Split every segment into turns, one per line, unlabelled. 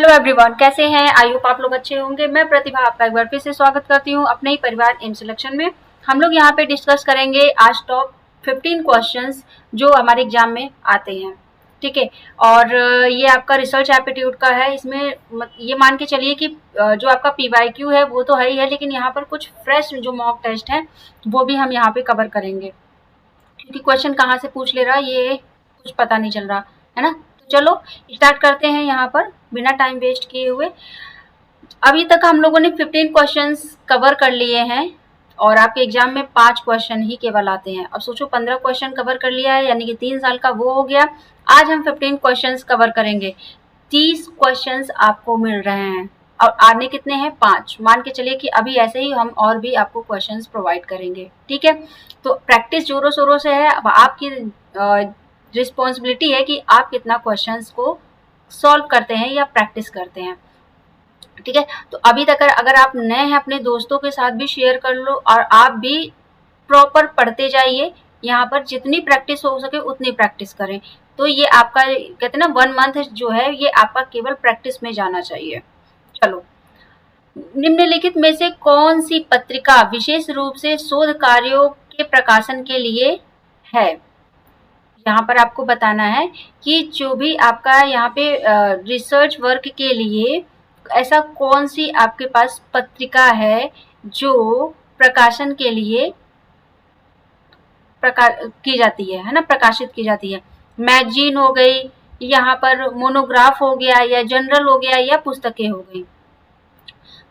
Hello everyone, कैसे हैं? I hope आप लोग अच्छे होंगे। मैं प्रतिभा आपका एक बार फिर से स्वागत करती हूं अपने ही परिवार एम सिलेक्शन में। हम लोग यहां पे डिस्कस करेंगे आज टॉप 15 क्वेश्चंस जो हमारे एग्जाम में आते हैं। ठीक है, और ये आपका रिसर्च एप्टीट्यूड का है। इसमें ये मान के चलिए कि जो आपका पीवाईक्यू है वो तो है ही है, लेकिन यहाँ पर कुछ फ्रेश जो मॉक टेस्ट है वो भी हम यहाँ पे कवर करेंगे, क्योंकि क्वेश्चन कहाँ से पूछ ले रहा ये कुछ पता नहीं चल रहा है ना। चलो स्टार्ट करते हैं यहाँ पर बिना टाइम वेस्ट किए हुए। अभी तक हम लोगों ने 15 क्वेश्चंस कवर कर लिए हैं और आपके एग्जाम में 5 क्वेश्चन ही केवल आते हैं। अब सोचो 15 क्वेश्चन कवर कर लिया है, यानी कि 3 साल का वो हो गया। आज हम 15 क्वेश्चंस कवर करेंगे। 30 क्वेश्चंस आपको मिल रहे हैं और आने कितने हैं? 5। मान के चलिए कि अभी ऐसे ही हम और भी आपको क्वेश्चंस प्रोवाइड करेंगे। ठीक है, तो प्रैक्टिस जोरों शोरों से है। अब आपकी रिस्पॉन्सिबिलिटी है कि आप कितना क्वेश्चंस को सॉल्व करते हैं या प्रैक्टिस करते हैं। ठीक है, तो अभी तक अगर आप नए हैं अपने दोस्तों के साथ भी शेयर कर लो और आप भी प्रॉपर पढ़ते जाइए। यहाँ पर जितनी प्रैक्टिस हो सके उतनी प्रैक्टिस करें। तो ये आपका कहते हैं ना 1 मंथ जो है ये आपका केवल प्रैक्टिस में जाना चाहिए। चलो, निम्नलिखित में से कौन सी पत्रिका विशेष रूप से शोध कार्यों के प्रकाशन के लिए है? यहाँ पर आपको बताना है कि जो भी आपका यहाँ पे रिसर्च वर्क के लिए ऐसा कौन सी आपके पास पत्रिका है जो प्रकाशन के लिए की जाती है ना, प्रकाशित की जाती है। मैगजीन हो गई, यहाँ पर मोनोग्राफ हो गया, या जर्नल हो गया, या पुस्तकें हो गई।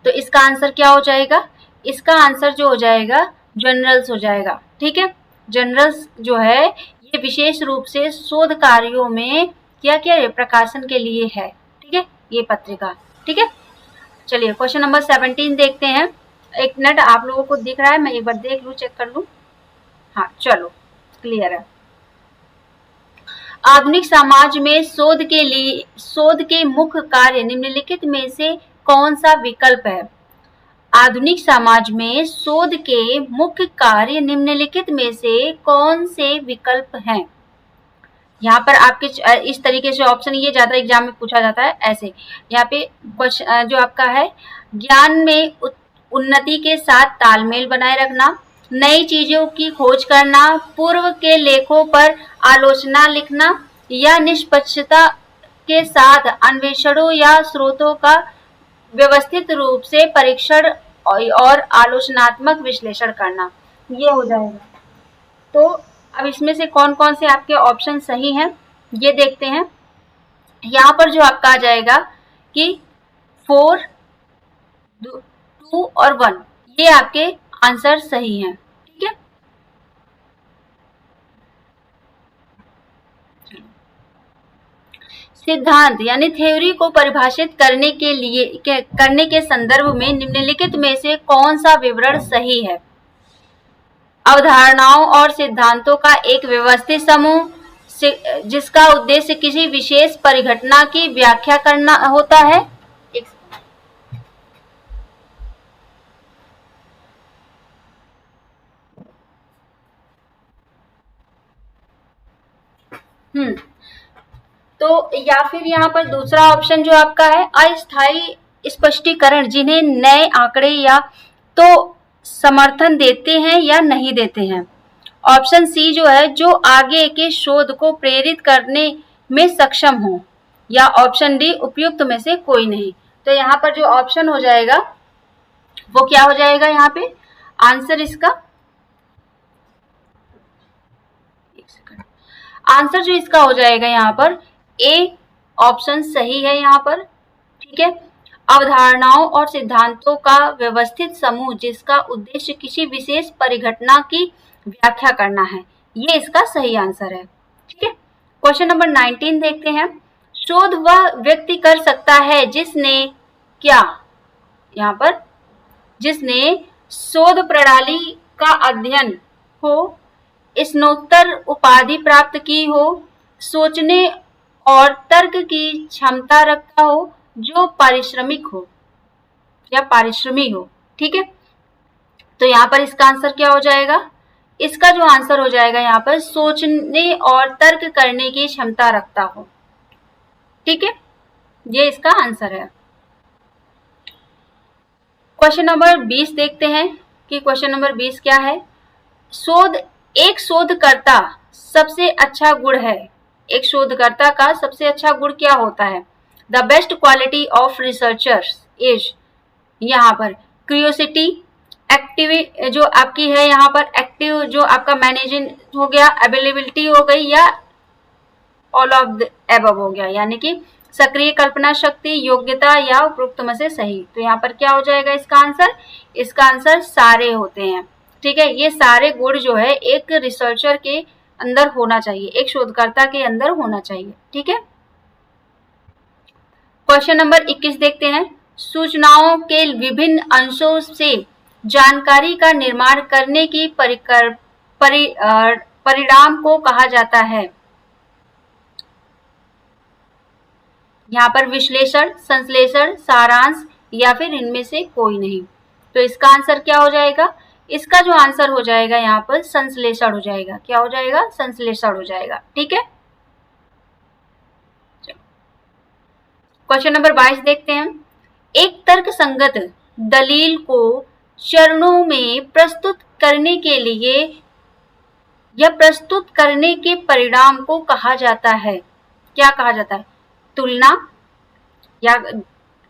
तो इसका आंसर क्या हो जाएगा? इसका आंसर जो हो जाएगा जर्नल्स हो जाएगा। ठीक है, जर्नल्स जो है ये विशेष रूप से शोध कार्यों में क्या क्या प्रकाशन के लिए है। ठीक है, ये पत्रिका। ठीक है, चलिए क्वेश्चन नंबर 17 देखते हैं। एक मिनट, आप लोगों को दिख रहा है? मैं एक बार देख लूं, चेक कर लूं। हाँ चलो, क्लियर है। आधुनिक समाज में शोध के मुख्य कार्य निम्नलिखित में से कौन सा विकल्प है? आधुनिक समाज में शोध के मुख्य कार्य निम्नलिखित में से कौन से विकल्प हैं? यहाँ पर आपके इस तरीके से ऑप्शन, ये ज्यादा एग्जाम में पूछा जाता है ऐसे। यहाँ पे क्वेश्चन जो आपका है, ज्ञान में उन्नति के साथ तालमेल बनाए रखना, नई चीजों की खोज करना, पूर्व के लेखों पर आलोचना लिखना, या निष्पक्षता के साथ अन्वेषणों या स्रोतों का व्यवस्थित रूप से परीक्षण और आलोचनात्मक विश्लेषण करना। ये हो जाएगा। तो अब इसमें से कौन कौन से आपके ऑप्शन सही हैं ये देखते हैं। यहाँ पर जो आपका आ जाएगा कि 4, 2 और 1, ये आपके आंसर सही हैं। ठीक है, सिद्धांत यानी थ्योरी को परिभाषित करने के संदर्भ में निम्नलिखित में से कौन सा विवरण सही है? अवधारणाओं और सिद्धांतों का एक व्यवस्थित समूह जिसका उद्देश्य किसी विशेष परिघटना की व्याख्या करना होता है। तो या फिर यहाँ पर दूसरा ऑप्शन जो आपका है, अस्थायी स्पष्टीकरण जिन्हें नए आंकड़े या तो समर्थन देते हैं या नहीं देते हैं। ऑप्शन सी जो है, जो आगे के शोध को प्रेरित करने में सक्षम हो, या ऑप्शन डी उपयुक्त में से कोई नहीं। तो यहाँ पर जो ऑप्शन हो जाएगा वो क्या हो जाएगा? यहाँ पे आंसर इसका, आंसर जो इसका हो जाएगा यहाँ पर ए ऑप्शन सही है यहाँ पर। ठीक है, अवधारणाओं और सिद्धांतों का व्यवस्थित समूह जिसका उद्देश्य किसी विशेष परिघटना की व्याख्या करना है, ये इसका सही आंसर है। ठीक है, क्वेश्चन नंबर 19 देखते हैं। शोध वह व्यक्ति कर सकता है जिसने क्या? यहाँ पर जिसने शोध प्रणाली का अध्ययन हो, स्नातक उपाधि प्राप्त की हो, सोचने और तर्क की क्षमता रखता हो, जो पारिश्रमिक हो या पारिश्रमी हो। ठीक है, तो यहाँ पर इसका आंसर क्या हो जाएगा? इसका जो आंसर हो जाएगा यहाँ पर सोचने और तर्क करने की क्षमता रखता हो। ठीक है, ये इसका आंसर है। क्वेश्चन नंबर 20 देखते हैं कि क्वेश्चन नंबर 20 क्या है। एक शोधकर्ता सबसे अच्छा गुण है। एक शोधकर्ता का सबसे अच्छा गुण क्या होता है? The best quality of researchers is, यहाँ पर क्यूरियोसिटी, एक्टिव जो आपकी है यहाँ पर एक्टिव जो आपका मैनेजिंग हो गया, अवेलेबिलिटी हो गई, या ऑल ऑफ द एबव हो गया, यानी कि सक्रिय कल्पना शक्ति, योग्यता या उपरोक्त में से सही। तो यहाँ पर क्या हो जाएगा इसका आंसर? इसका आंसर सारे होते हैं। ठीक है, ये सारे गुण जो है एक रिसर्चर के अंदर होना चाहिए, एक शोधकर्ता के अंदर होना चाहिए। ठीक है, क्वेश्चन नंबर 21 देखते हैं। सूचनाओं के विभिन्न अंशों से जानकारी का निर्माण करने की परिणाम को कहा जाता है। यहाँ पर विश्लेषण, संश्लेषण, सारांश या फिर इनमें से कोई नहीं। तो इसका आंसर क्या हो जाएगा? इसका जो आंसर हो जाएगा यहाँ पर संश्लेषण हो जाएगा। क्या हो जाएगा? संश्लेषण हो जाएगा। ठीक है, क्वेश्चन नंबर 22 देखते हैं। एक तर्क संगत दलील को चरणों में प्रस्तुत करने के लिए या प्रस्तुत करने के परिणाम को कहा जाता है। क्या कहा जाता है? तुलना, या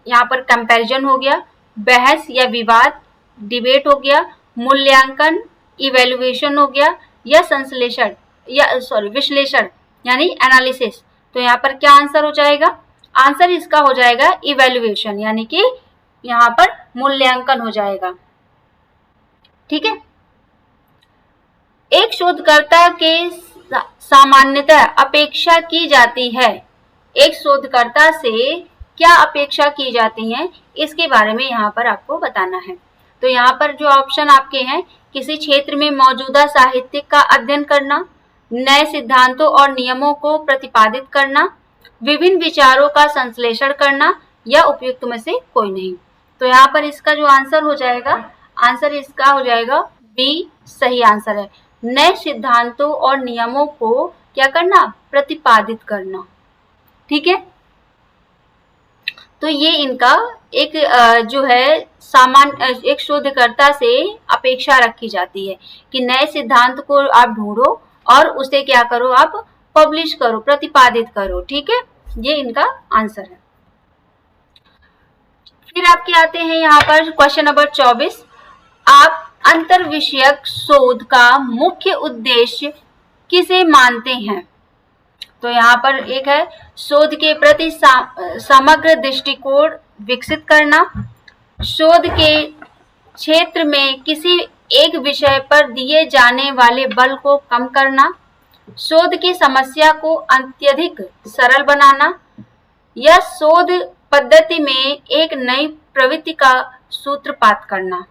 यहाँ पर कंपैरिजन हो गया, बहस या विवाद, डिबेट हो गया, मूल्यांकन, इवैल्यूएशन हो गया, या संश्लेषण या विश्लेषण यानी एनालिसिस। तो यहाँ पर क्या आंसर हो जाएगा? आंसर इसका हो जाएगा इवैल्यूएशन, यानी कि यहाँ पर मूल्यांकन हो जाएगा। ठीक है, एक शोधकर्ता के सामान्यतः अपेक्षा की जाती है। एक शोधकर्ता से क्या अपेक्षा की जाती है, इसके बारे में यहाँ पर आपको बताना है। तो यहाँ पर जो ऑप्शन आपके हैं, किसी क्षेत्र में मौजूदा साहित्य का अध्ययन करना, नए सिद्धांतों और नियमों को प्रतिपादित करना, विभिन्न विचारों का संश्लेषण करना, या उपयुक्त में से कोई नहीं। तो यहाँ पर इसका जो आंसर हो जाएगा, आंसर इसका हो जाएगा बी सही आंसर है। नए सिद्धांतों और नियमों को क्या करना? प्रतिपादित करना। ठीक है, तो ये इनका एक जो है एक शोधकर्ता से अपेक्षा रखी जाती है कि नए सिद्धांत को आप ढूंढो और उसे क्या करो? आप पब्लिश करो, प्रतिपादित करो। ठीक है, ये इनका आंसर है। फिर आपके आते हैं यहाँ पर क्वेश्चन नंबर 24। आप अंतर विषयक शोध का मुख्य उद्देश्य किसे मानते हैं? तो यहाँ पर एक है शोध के प्रति समग्र दृष्टिकोण विकसित करना, शोध के क्षेत्र में किसी एक विषय पर दिए जाने वाले बल को कम करना, शोध की समस्या को अत्यधिक सरल बनाना, या शोध पद्धति में एक नई प्रवृत्ति का सूत्रपात करना।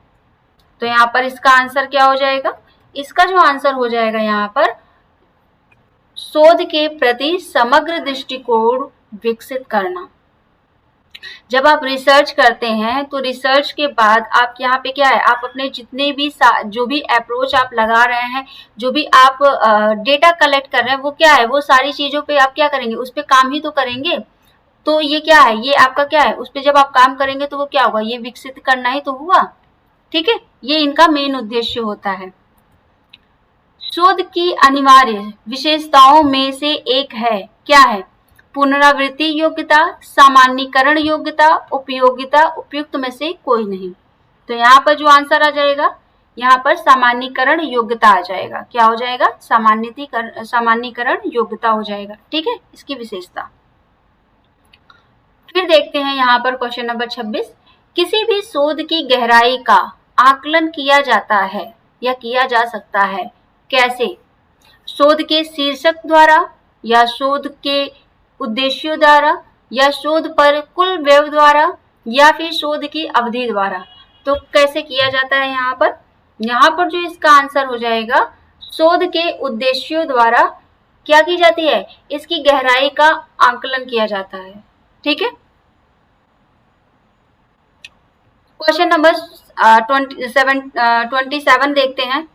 तो यहाँ पर इसका आंसर क्या हो जाएगा? इसका जो आंसर हो जाएगा यहाँ पर शोध के प्रति समग्र दृष्टिकोण विकसित करना। जब आप रिसर्च करते हैं तो रिसर्च के बाद आप यहाँ पे क्या है, आप अपने जितने भी जो भी अप्रोच आप लगा रहे हैं, जो भी आप डेटा कलेक्ट कर रहे हैं, वो क्या है, वो सारी चीजों पे आप क्या करेंगे? उस पे काम ही तो करेंगे। तो ये क्या है, ये आपका क्या है, उस पे जब आप काम करेंगे तो वो क्या होगा? ये विकसित करना ही तो हुआ। ठीक है, ये इनका मेन उद्देश्य होता है। शोध की अनिवार्य विशेषताओं में से एक है, क्या है? पुनरावृत्ति योग्यता, सामान्यीकरण योग्यता, उपयोगिता, उपयुक्त में से कोई नहीं। तो यहाँ पर जो आंसर आ जाएगा, यहाँ पर सामान्यीकरण योग्यता आ जाएगा। क्या हो जाएगा? सामान्यीकरण योग्यता हो जाएगा। ठीक है, इसकी विशेषता। फिर देखते हैं यहाँ पर क्वेश्चन नंबर 26। किसी भी शोध की गहराई का आकलन किया जाता है या किया जा सकता है, कैसे? शोध के शीर्षक द्वारा, या शोध के उद्देश्यों द्वारा, या शोध पर कुल व्यय द्वारा, या फिर शोध की अवधि द्वारा। तो कैसे किया जाता है यहाँ पर? यहाँ पर जो इसका आंसर हो जाएगा, शोध के उद्देश्यों द्वारा क्या की जाती है? इसकी गहराई का आकलन किया जाता है। ठीक है, क्वेश्चन नंबर 27 देखते हैं।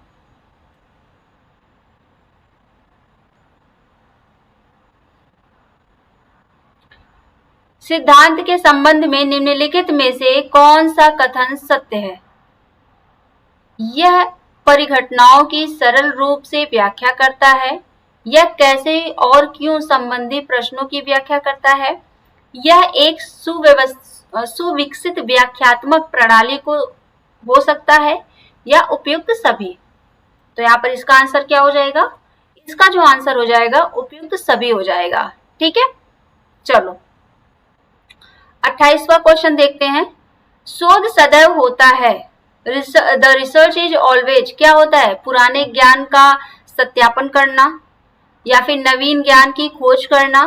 सिद्धांत के संबंध में निम्नलिखित में से कौन सा कथन सत्य है? यह परिघटनाओं की सरल रूप से व्याख्या करता है। यह कैसे और क्यों संबंधी प्रश्नों की व्याख्या करता है। यह एक सुविकसित व्याख्यात्मक प्रणाली को हो सकता है, या उपयुक्त सभी। तो यहाँ पर इसका आंसर क्या हो जाएगा? इसका जो आंसर हो जाएगा उपयुक्त सभी हो जाएगा। ठीक है, चलो 28वां क्वेश्चन देखते हैं। शोध सदैव होता है, द रिसर्च इज ऑलवेज, क्या होता है? पुराने ज्ञान का सत्यापन करना, या फिर नवीन ज्ञान की खोज करना,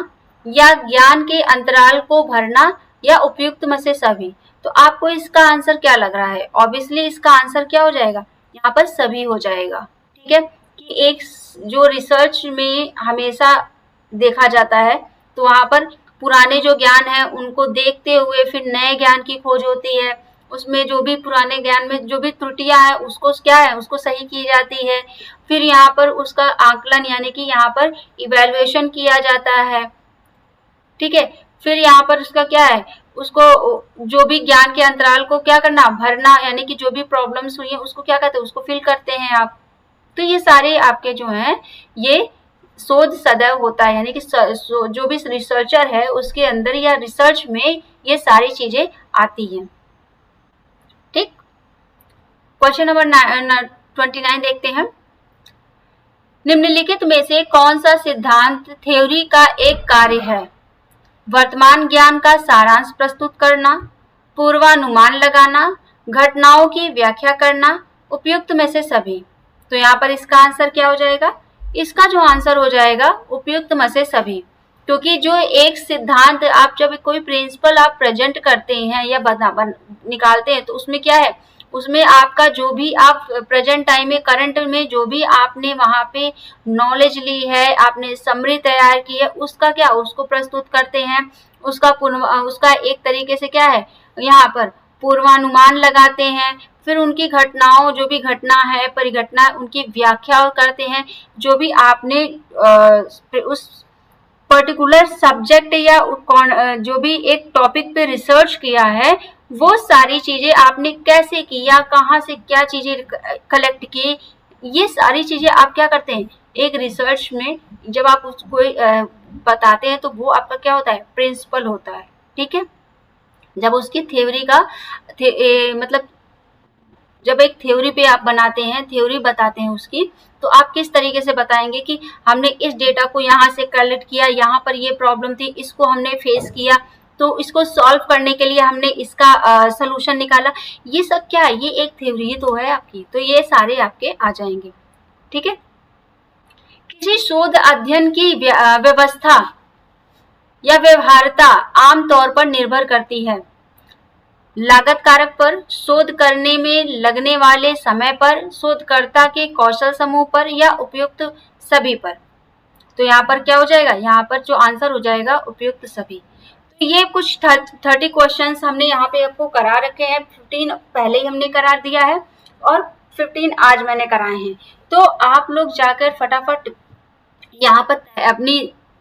या ज्ञान के अंतराल को भरना, या उपयुक्त में से सभी। तो आपको इसका आंसर क्या लग रहा है? ऑब्वियसली इसका आंसर क्या हो जाएगा? यहाँ पर सभी हो जाएगा। ठीक है, कि एक जो रिसर्च में हमेशा देखा जाता है, तो वहां पर पुराने जो ज्ञान है उनको देखते हुए फिर नए ज्ञान की खोज होती है। उसमें जो भी पुराने ज्ञान में जो भी त्रुटियां हैं उसको क्या है, उसको सही की जाती है। फिर यहाँ पर उसका आकलन यानी कि यहाँ पर इवैल्यूएशन किया जाता है। ठीक है, फिर यहाँ पर उसका क्या है, उसको जो भी ज्ञान के अंतराल को क्या करना, भरना, यानी कि जो भी प्रॉब्लम्स हुई है उसको क्या कहते हैं, उसको फिल करते हैं आप। तो ये सारे आपके जो हैं ये शोध सदैव होता है, यानी कि जो भी रिसर्चर है उसके अंदर या रिसर्च में ये सारी चीजें आती हैं। ठीक, क्वेश्चन नंबर 29 देखते हैं। निम्नलिखित में से कौन सा सिद्धांत थ्योरी का एक कार्य है? वर्तमान ज्ञान का सारांश प्रस्तुत करना, पूर्वानुमान लगाना, घटनाओं की व्याख्या करना, उपयुक्त में से सभी। तो यहाँ पर इसका आंसर क्या हो जाएगा? इसका जो आंसर हो जाएगा उपयुक्त में से सभी। क्योंकि जो एक सिद्धांत आप जब कोई प्रिंसिपल आप प्रेजेंट करते हैं या निकालते हैं, तो उसमें क्या है, उसमें आपका जो भी आप प्रेजेंट टाइम में करंट में जो भी आपने वहां पे नॉलेज ली है, आपने समरी तैयार की है, उसका क्या, उसको प्रस्तुत करते हैं। उसका एक तरीके से क्या है, यहाँ पर पूर्वानुमान लगाते हैं। फिर उनकी घटनाओं, जो भी घटना है, परिघटना, उनकी व्याख्या करते हैं। जो भी आपने उस पर्टिकुलर सब्जेक्ट या जो भी एक टॉपिक पे रिसर्च किया है, वो सारी चीजें आपने कैसे की या कहाँ से क्या चीजें कलेक्ट की, ये सारी चीजें आप क्या करते हैं एक रिसर्च में जब आप उसको बताते हैं, तो वो आपका क्या होता है, प्रिंसिपल होता है। ठीक है, जब उसकी थ्योरी का मतलब जब एक थ्योरी पे आप बनाते हैं, थ्योरी बताते हैं उसकी, तो आप किस तरीके से बताएंगे कि हमने इस डेटा को यहाँ से कलेक्ट किया, यहाँ पर ये प्रॉब्लम थी, इसको हमने फेस किया, तो इसको सॉल्व करने के लिए हमने इसका सलूशन निकाला। ये सब क्या है, ये एक थ्योरी तो है आपकी, तो ये सारे आपके आ जाएंगे। ठीक है, किसी शोध अध्ययन की व्यवस्था या व्यवहार्यता आमतौर पर निर्भर करती है लागत कारक पर, शोध करने में लगने वाले समय पर, शोधकर्ता के कौशल समूह पर, या उपयुक्त सभी पर। तो यहाँ पर क्या हो जाएगा, यहाँ पर जो आंसर हो जाएगा उपयुक्त सभी। तो ये कुछ 30 क्वेश्चंस हमने यहाँ पे आपको करा रखे हैं। 15 पहले ही हमने करा दिया है और 15 आज मैंने कराए हैं। तो आप लोग जाकर फटाफट यहाँ पर अपनी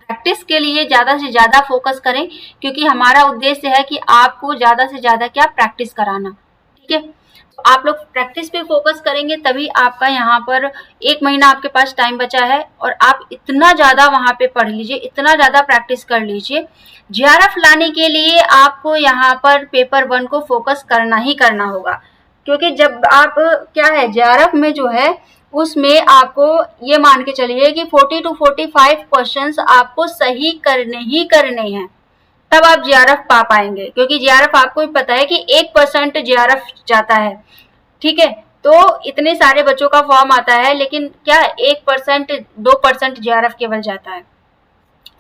प्रैक्टिस के लिए ज़्यादा से ज़्यादा फोकस करें, क्योंकि हमारा उद्देश्य है कि आपको ज़्यादा से ज़्यादा क्या प्रैक्टिस कराना। ठीक है, तो आप लोग प्रैक्टिस पे फोकस करेंगे तभी आपका यहाँ पर 1 महीना आपके पास टाइम बचा है, और आप इतना ज़्यादा वहाँ पे पढ़ लीजिए, इतना ज़्यादा प्रैक्टिस कर लीजिए। JRF लाने के लिए आपको यहाँ पर पेपर 1 को फोकस करना ही करना होगा, क्योंकि जब आप क्या है JRF में जो है उसमें आपको ये मान के चलिए कि 40 to 45 क्वेश्चंस आपको सही करने ही करने हैं, तब आप JRF पा पाएंगे। क्योंकि JRF आपको भी पता है कि 1% JRF जाता है। ठीक है, तो इतने सारे बच्चों का फॉर्म आता है, लेकिन क्या 1% 2% JRF केवल जाता है।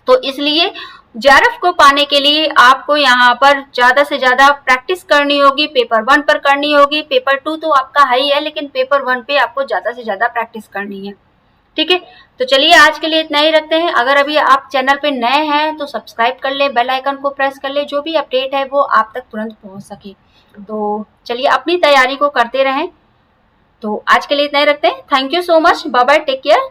तो इसलिए JRF को पाने के लिए आपको यहाँ पर ज़्यादा से ज़्यादा प्रैक्टिस करनी होगी, पेपर 1 पर करनी होगी। पेपर 2 तो आपका हाई है, लेकिन पेपर 1 पे आपको ज़्यादा से ज़्यादा प्रैक्टिस करनी है। ठीक है, तो चलिए आज के लिए इतना ही रखते हैं। अगर अभी आप चैनल पे नए हैं तो सब्सक्राइब कर ले, बेल आइकन को प्रेस कर ले, जो भी अपडेट है वो आप तक तुरंत पहुँच सके। तो चलिए अपनी तैयारी को करते रहें। तो आज के लिए इतना ही रखते हैं। Thank you so much, bye bye, take care.